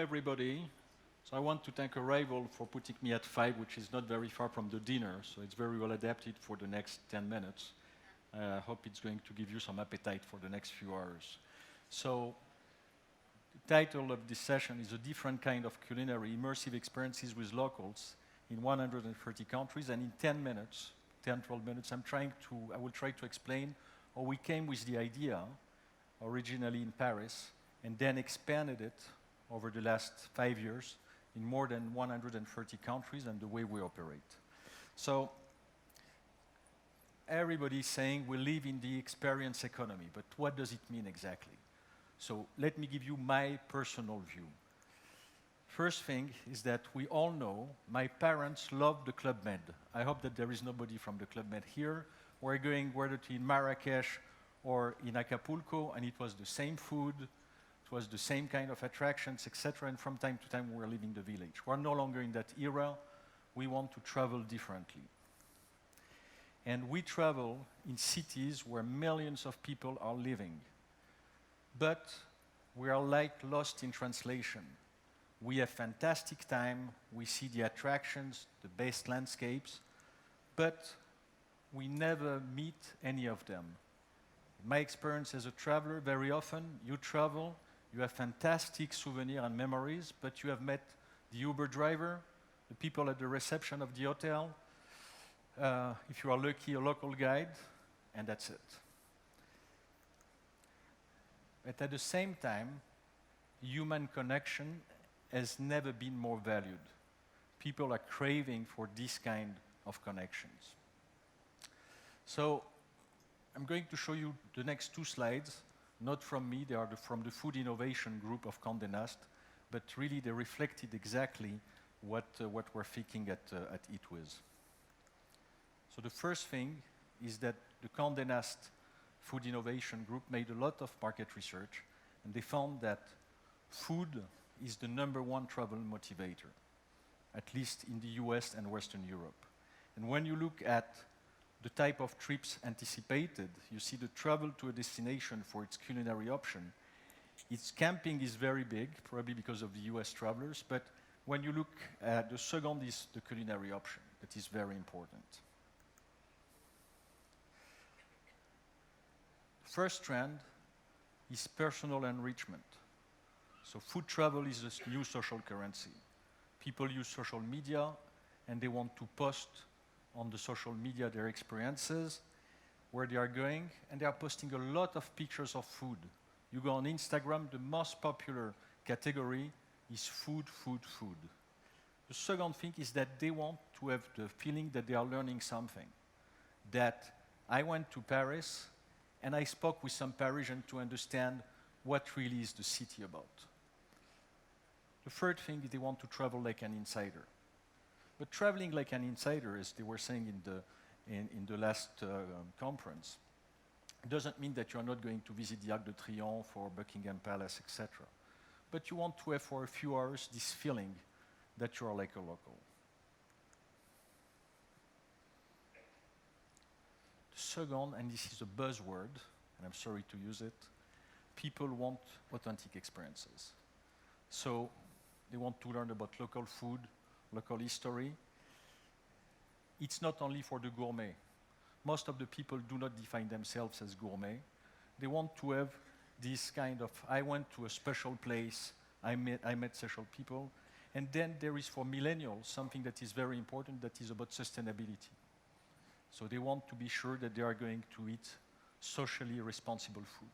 everybody. So I want to thank Arival for putting me at 5, which is not very far from the dinner, so it's very well adapted for the next 10 minutes. I hope it's going to give you some appetite for the next few hours. So the title of this session is A Different Kind of Culinary, Immersive Experiences with Locals in 130 countries, and in 10 minutes, 10, 12 minutes, I will try to explain how we came with the idea, originally in Paris, and then expanded it over the last 5 years in more than 130 countries and the way we operate. So everybody's saying we live in the experience economy, but what does it mean exactly? So let me give you my personal view. First thing is that we all know my parents love the Club Med. I hope that there is nobody from the Club Med here. We're going whether to in Marrakesh or in Acapulco, and it was the same food, it was the same kind of attractions, etc. And from time to time, we're leaving the village. We're no longer in that era. We want to travel differently. And we travel in cities where millions of people are living. But we are like lost in translation. We have fantastic time, we see the attractions, the best landscapes, but we never meet any of them. In my experience as a traveler, very often you travel, you have fantastic souvenirs and memories, but you have met the Uber driver, the people at the reception of the hotel, if you are lucky, a local guide, and that's it. But at the same time, human connection has never been more valued. People are craving for this kind of connections. So I'm going to show you the next 2 slides, not from me, they are from the food innovation group of Condé Nast, but really they reflected exactly what we're thinking at Eatwith. So the first thing is that the Condé Nast food innovation group made a lot of market research, and they found that food is the #1 travel motivator, at least in the US and Western Europe. And when you look at the type of trips anticipated, you see the travel to a destination for its culinary option. Its camping is very big, probably because of the US travelers, but when you look at the second is the culinary option, that is very important. First trend is personal enrichment. So food travel is a new social currency. People use social media and they want to post on the social media their experiences, where they are going, and they are posting a lot of pictures of food. You go on Instagram, the most popular category is food, food, food. The second thing is that they want to have the feeling that they are learning something. That I went to Paris and I spoke with some Parisians to understand what really is the city about. The third thing is they want to travel like an insider. But traveling like an insider, as they were saying in the last conference, doesn't mean that you are not going to visit the Arc de Triomphe or Buckingham Palace, etc. But you want to have for a few hours this feeling that you are like a local. The second, and this is a buzzword, and I'm sorry to use it, people want authentic experiences. So they want to learn about local food, local history. It's not only for the gourmet. Most of the people do not define themselves as gourmet. They want to have this kind of, I went to a special place, I met special people. And then there is for millennials something that is very important, that is about sustainability. So they want to be sure that they are going to eat socially responsible food.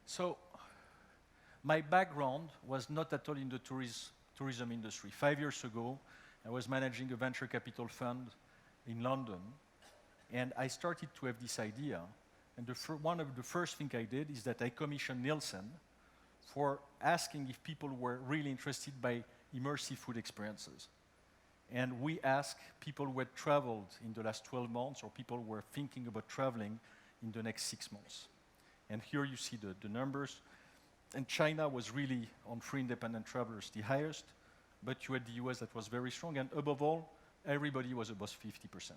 So my background was not at all in the tourism industry. 5 years ago, I was managing a venture capital fund in London, and I started to have this idea. And one of the first things I did is that I commissioned Nielsen for asking if people were really interested by immersive food experiences. And we asked people who had traveled in the last 12 months or people who were thinking about traveling in the next 6 months. And here you see the numbers. And China was really, on free independent travelers, the highest, but you had the US that was very strong, and above all, everybody was above 50%.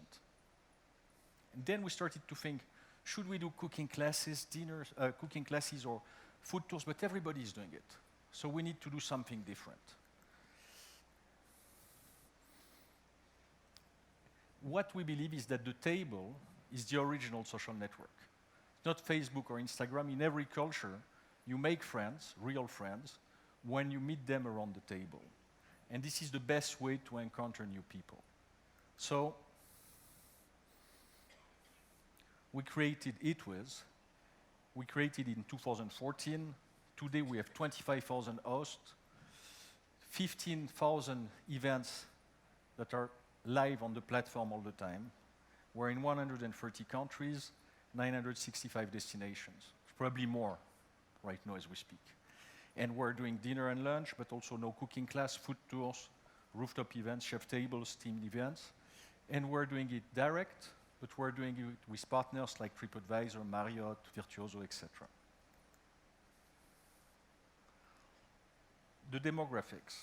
And then we started to think, should we do cooking classes, cooking classes or food tours, but everybody is doing it. So we need to do something different. What we believe is that the table is the original social network. It's not Facebook or Instagram. In every culture, you make friends, real friends, when you meet them around the table. And this is the best way to encounter new people. So we created Eatwith. We created it in 2014. Today we have 25,000 hosts, 15,000 events that are live on the platform all the time. We're in 130 countries, 965 destinations. It's probably more right now as we speak. And we're doing dinner and lunch, but also no cooking class, food tours, rooftop events, chef tables, themed events. And we're doing it direct, but we're doing it with partners like TripAdvisor, Marriott, Virtuoso, etc. The demographics.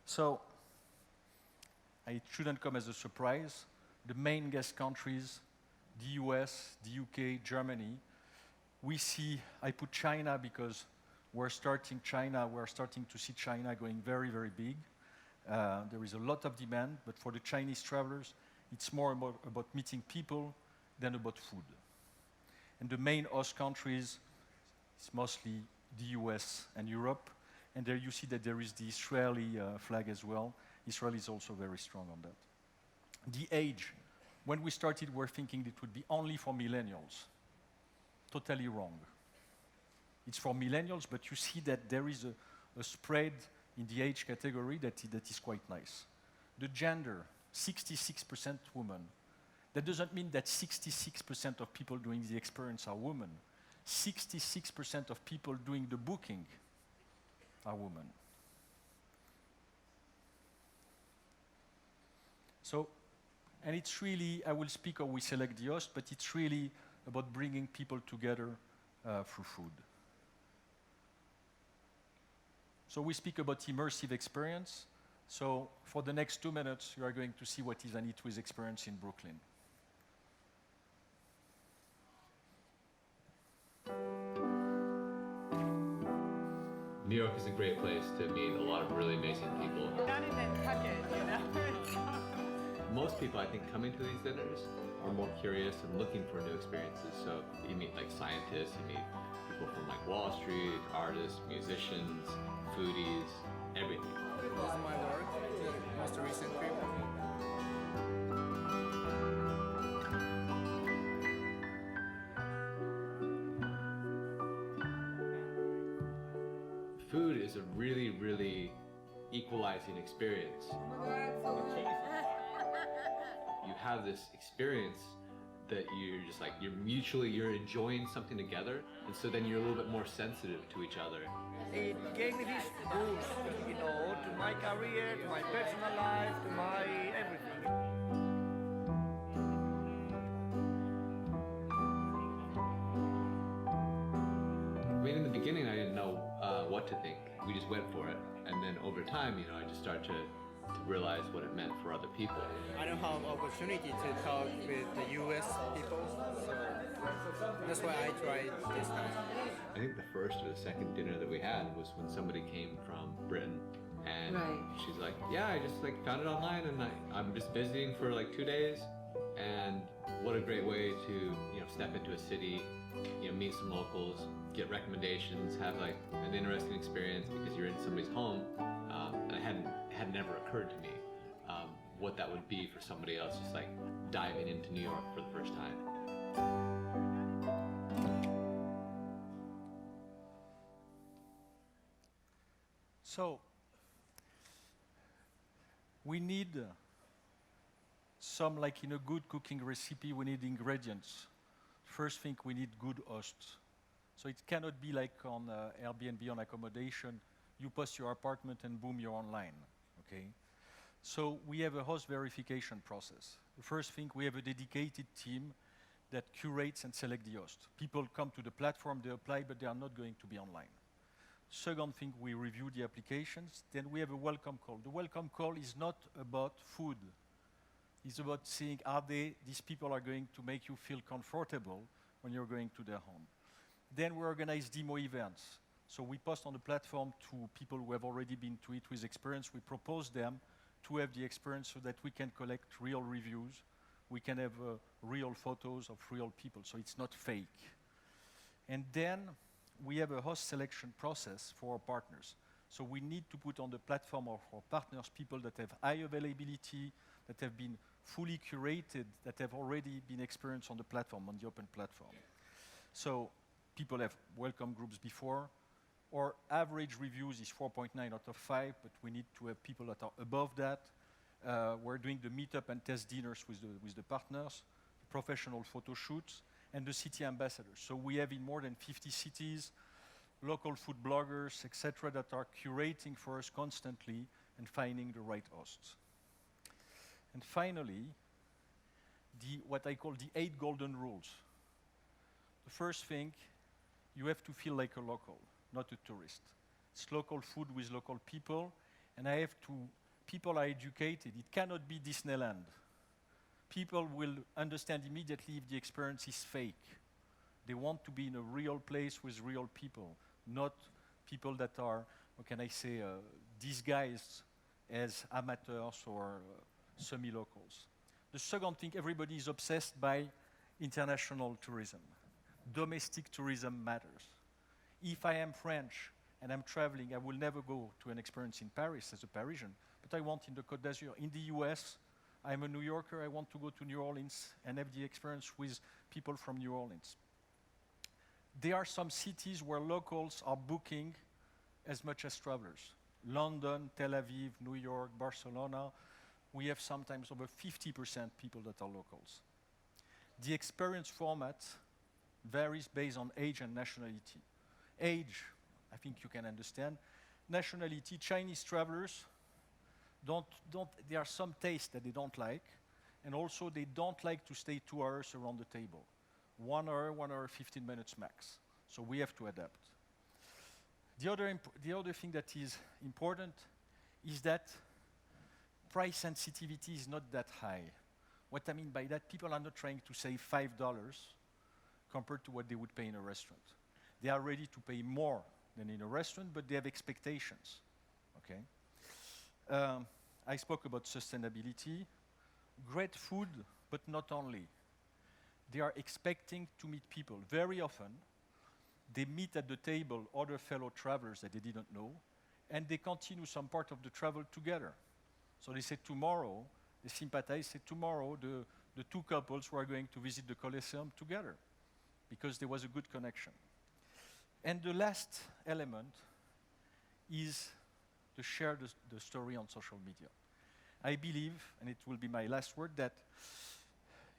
So, it shouldn't come as a surprise. The main guest countries, the US, the UK, Germany. We see, I put China because we're starting to see China going very, very big. There is a lot of demand, but for the Chinese travelers, it's more about meeting people than about food. And the main host countries, it's mostly the US and Europe. And there you see that there is the Israeli flag as well. Israel is also very strong on that. The age, when we started, we were thinking it would be only for millennials. Totally wrong. It's for millennials, but you see that there is a spread in the age category that is quite nice. The gender, 66% women. That doesn't mean that 66% of people doing the experience are women. 66% of people doing the booking are women. So, and it's really, I will speak how we select the host, but it's really about bringing people together through food. So we speak about immersive experience. So for the next 2 minutes, you are going to see what is an Eatwith experience in Brooklyn. New York is a great place to meet a lot of really amazing people. Not even tuck it, you know? Most people, I think, coming to these dinners are more curious and looking for new experiences. So you meet like scientists, you meet people from like Wall Street, artists, musicians, foodies, everything. This is my work, the most recent trip. Food is a really, really equalizing experience. You have this experience that you're just like, you're enjoying something together, and so then you're a little bit more sensitive to each other. It gave me this boost, you know, to my career, to my personal life, to my everything. I mean, in the beginning, I didn't know what to think. We just went for it, and then over time, you know, I just started to realize what it meant for other people. I don't have opportunity to talk with the US people, so that's why I tried this time. I think the first or the second dinner that we had was when somebody came from Britain, and she's like, yeah, I just like found it online, and I'm just visiting for like 2 days, and what a great way to, you know, step into a city, you know, meet some locals, get recommendations, have like an interesting experience because you're in somebody's home. And it had never occurred to me what that would be for somebody else, just like diving into New York for the first time. So, we need some, like in a good cooking recipe, we need ingredients. First thing, we need good hosts. So it cannot be like on Airbnb on accommodation, you post your apartment and boom, you're online, okay? So we have a host verification process. The first thing, we have a dedicated team that curates and selects the host. People come to the platform, they apply, but they are not going to be online. Second thing, we review the applications. Then we have a welcome call. The welcome call is not about food. It's about seeing, these people are going to make you feel comfortable when you're going to their home. Then we organize demo events. So we post on the platform to people who have already been to Eatwith experience. We propose them to have the experience so that we can collect real reviews. We can have real photos of real people, so it's not fake. And then we have a host selection process for our partners. So we need to put on the platform of our partners people that have high availability, that have been fully curated, that have already been experienced on the platform, on the open platform. So people have welcome groups before. Our average reviews is 4.9 out of 5, but we need to have people that are above that. We're doing the meetup and test dinners with the partners, professional photo shoots, and the city ambassadors. So we have in more than 50 cities, local food bloggers, etc., that are curating for us constantly and finding the right hosts. And finally, what I call the 8 golden rules. The first thing, you have to feel like a local, not a tourist. It's local food with local people, and people are educated. It cannot be Disneyland. People will understand immediately if the experience is fake. They want to be in a real place with real people, not people that are, how can I say, disguised as amateurs or semi-locals. The second thing, everybody is obsessed by international tourism. Domestic tourism matters. If I am French and I'm traveling, I will never go to an experience in Paris as a Parisian, but I want in the Côte d'Azur. In the US, I'm a New Yorker, I want to go to New Orleans and have the experience with people from New Orleans. There are some cities where locals are booking as much as travelers. London, Tel Aviv, New York, Barcelona, we have sometimes over 50% people that are locals. The experience format varies based on age and nationality. Age, I think you can understand. Nationality, Chinese travelers, there are some tastes that they don't like, and also they don't like to stay 2 hours around the table. 1 hour, 15 minutes max. So we have to adapt. The other thing that is important is that price sensitivity is not that high. What I mean by that, people are not trying to save $5 compared to what they would pay in a restaurant. They are ready to pay more than in a restaurant, but they have expectations, okay? I spoke about sustainability. Great food, but not only. They are expecting to meet people. Very often, they meet at the table other fellow travelers that they didn't know, and they continue some part of the travel together. So they say tomorrow, they sympathize, say tomorrow, the two couples were going to visit the Colosseum together, because there was a good connection. And the last element is to share the story on social media. I believe, and it will be my last word, that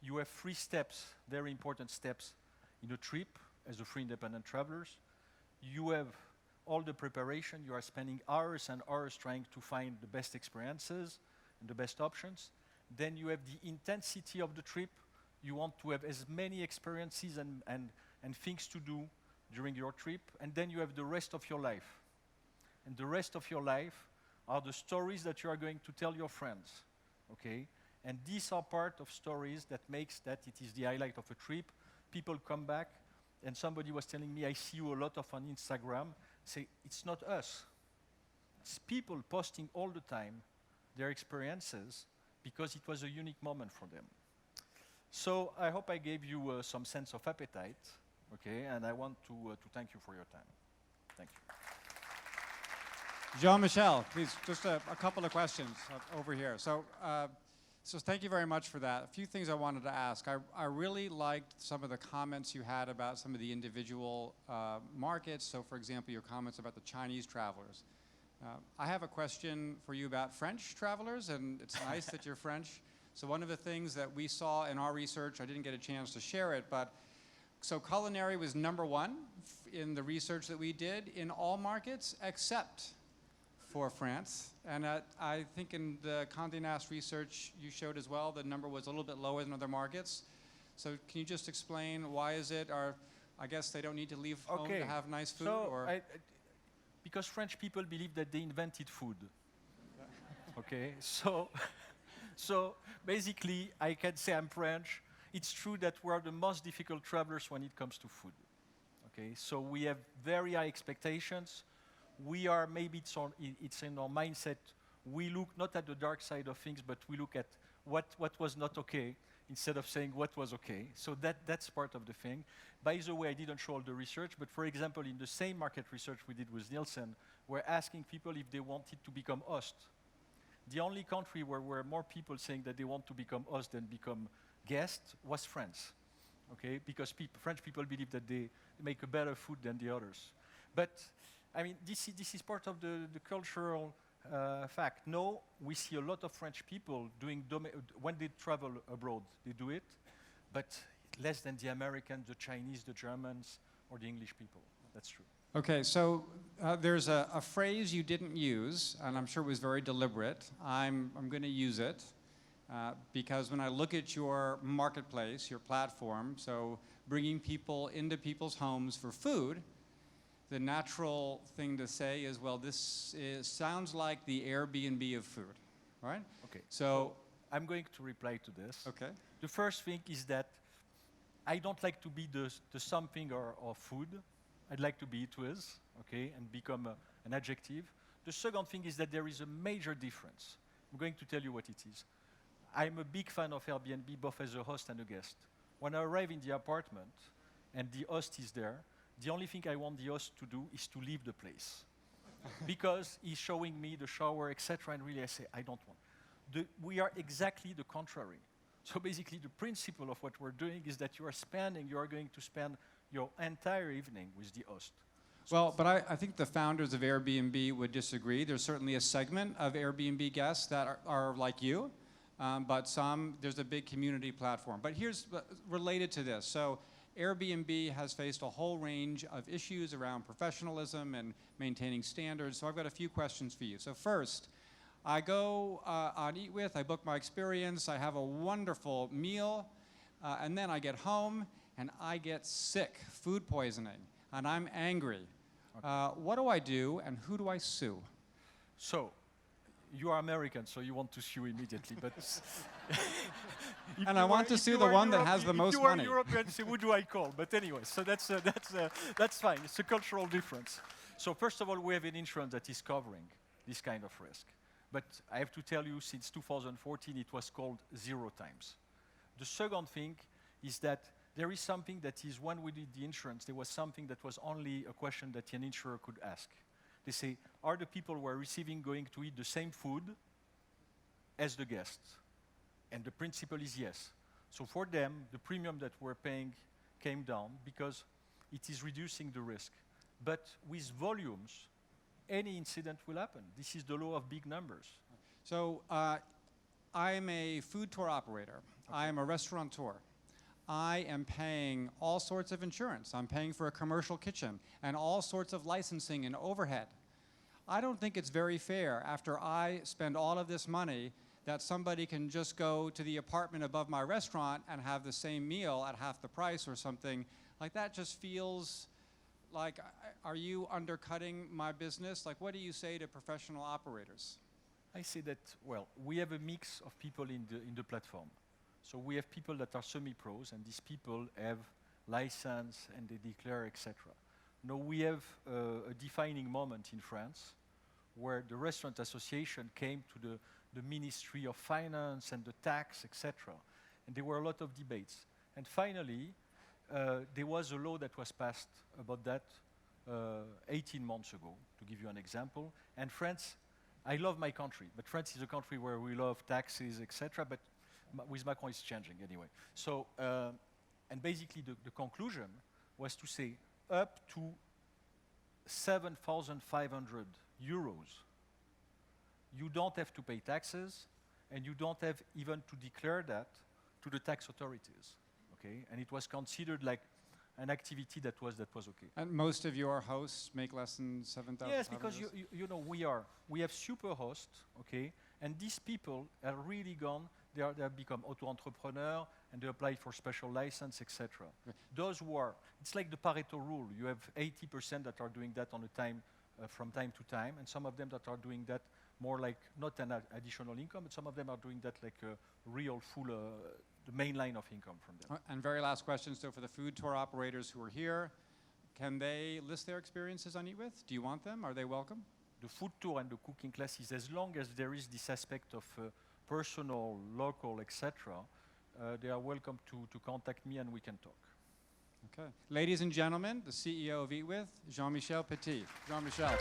you have 3 steps, very important steps in a trip as a free independent travelers. You have all the preparation. You are spending hours and hours trying to find the best experiences and the best options. Then you have the intensity of the trip. You want to have as many experiences and things to do during your trip. And then you have the rest of your life. And the rest of your life are the stories that you are going to tell your friends, okay? And these are part of stories that makes that it is the highlight of a trip. People come back, and somebody was telling me, I see you a lot of on Instagram. Say, it's not us. It's people posting all the time their experiences because it was a unique moment for them. So I hope I gave you some sense of appetite, okay? And I want to thank you for your time. Thank you. Jean-Michel, please, just a couple of questions over here. So thank you very much for that. A few things I wanted to ask. I really liked some of the comments you had about some of the individual markets. So for example, your comments about the Chinese travelers. I have a question for you about French travelers, and it's nice that you're French. So one of the things that we saw in our research, I didn't get a chance to share it, but so Culinary was #1 in the research that we did in all markets except for France. And I think in the Condé Nast research you showed as well, the number was a little bit lower than other markets. So can you just explain why is it, or I guess they don't need to leave home to have nice food? So or because French people believe that they invented food. Okay, so basically I can say I'm French. It's true that we are the most difficult travelers when it comes to food. Okay, so we have very high expectations. We are maybe it's in our mindset. We look not at the dark side of things, but we look at what was not okay instead of saying what was okay. So that's part of the thing. By the way, I didn't show all the research, but for example, in the same market research we did with Nielsen, we're asking people if they wanted to become host. The only country where were more people saying that they want to become host than become guest was France. Okay, because French people believe that they make a better food than the others. But I mean, this is part of the cultural fact. No, we see a lot of French people doing when they travel abroad, they do it, but less than the Americans, the Chinese, the Germans, or the English people. That's true. Okay, so there's a phrase you didn't use, and I'm sure it was very deliberate. I'm going to use it because when I look at your marketplace, your platform, so bringing people into people's homes for food, the natural thing to say is, well, sounds like the Airbnb of food, right? Okay. So I'm going to reply to this. okay. The first thing is that I don't like to be the something or food. I'd like to be Eatwith, okay, and become an adjective. The second thing is that there is a major difference. I'm going to tell you what it is. I'm a big fan of Airbnb, both as a host and a guest. When I arrive in the apartment and the host is there, the only thing I want the host to do is to leave the place. Because he's showing me the shower, etc., and really I say, I don't want. We are exactly the contrary. So basically the principle of what we're doing is that you are going to spend your entire evening with the host. So Well, but I think the founders of Airbnb would disagree. There's certainly a segment of Airbnb guests that are like you, but there's a big community platform. But here's related to this. So Airbnb has faced a whole range of issues around professionalism and maintaining standards. So I've got a few questions for you. So first, I go on Eatwith, I book my experience, I have a wonderful meal, and then I get home and I get sick, food poisoning, and I'm angry. What do I do and who do I sue? So, you are American, so you want to sue immediately, but... And I want to sue the one that has the most money. If you are European, say, who do I call? But anyway, so that's fine. It's a cultural difference. So first of all, we have an insurance that is covering this kind of risk. But I have to tell you, since 2014, it was called 0 times. The second thing is that there is something that is, when we did the insurance, there was something that was only a question that an insurer could ask. They say, are the people who are receiving going to eat the same food as the guests? And the principle is yes. So for them, the premium that we're paying came down because it is reducing the risk. But with volumes, any incident will happen. This is the law of big numbers. So I'm a food tour operator. Okay. I am a restaurateur. I am paying all sorts of insurance. I'm paying for a commercial kitchen and all sorts of licensing and overhead. I don't think it's very fair after I spend all of this money that somebody can just go to the apartment above my restaurant and have the same meal at half the price or something. Like that just feels like, are you undercutting my business? Like, what do you say to professional operators? I say that, well, we have a mix of people in the platform. So we have people that are semi-pros, and these people have license and they declare, etc. Now we have a defining moment in France where the Restaurant Association came to the Ministry of Finance and the tax, etc. And there were a lot of debates. And finally, there was a law that was passed about that 18 months ago, to give you an example. And France, I love my country, but France is a country where we love taxes, etc. But with Macron, it's changing anyway. So, and basically the conclusion was to say up to 7,500 euros, you don't have to pay taxes, and you don't have even to declare that to the tax authorities. Okay, and it was considered like an activity that was okay. And most of your hosts make less than 7,000. Yes, because you know we have super hosts, okay, and these people are really gone. They have become auto-entrepreneur and they apply for special license, etc. Right. Those who are, it's like the Pareto rule. You have 80% that are doing that on a time, from time to time, and some of them that are doing that more like not an additional income, but some of them are doing that like a real full, the main line of income from them. And very last question, so for the food tour operators who are here, can they list their experiences on Eatwith? Do you want them? Are they welcome? The food tour and the cooking classes, as long as there is this aspect of personal, local, etc., they are welcome to contact me and we can talk. Okay. Ladies and gentlemen, the CEO of Eatwith, Jean-Michel Petit. Jean-Michel.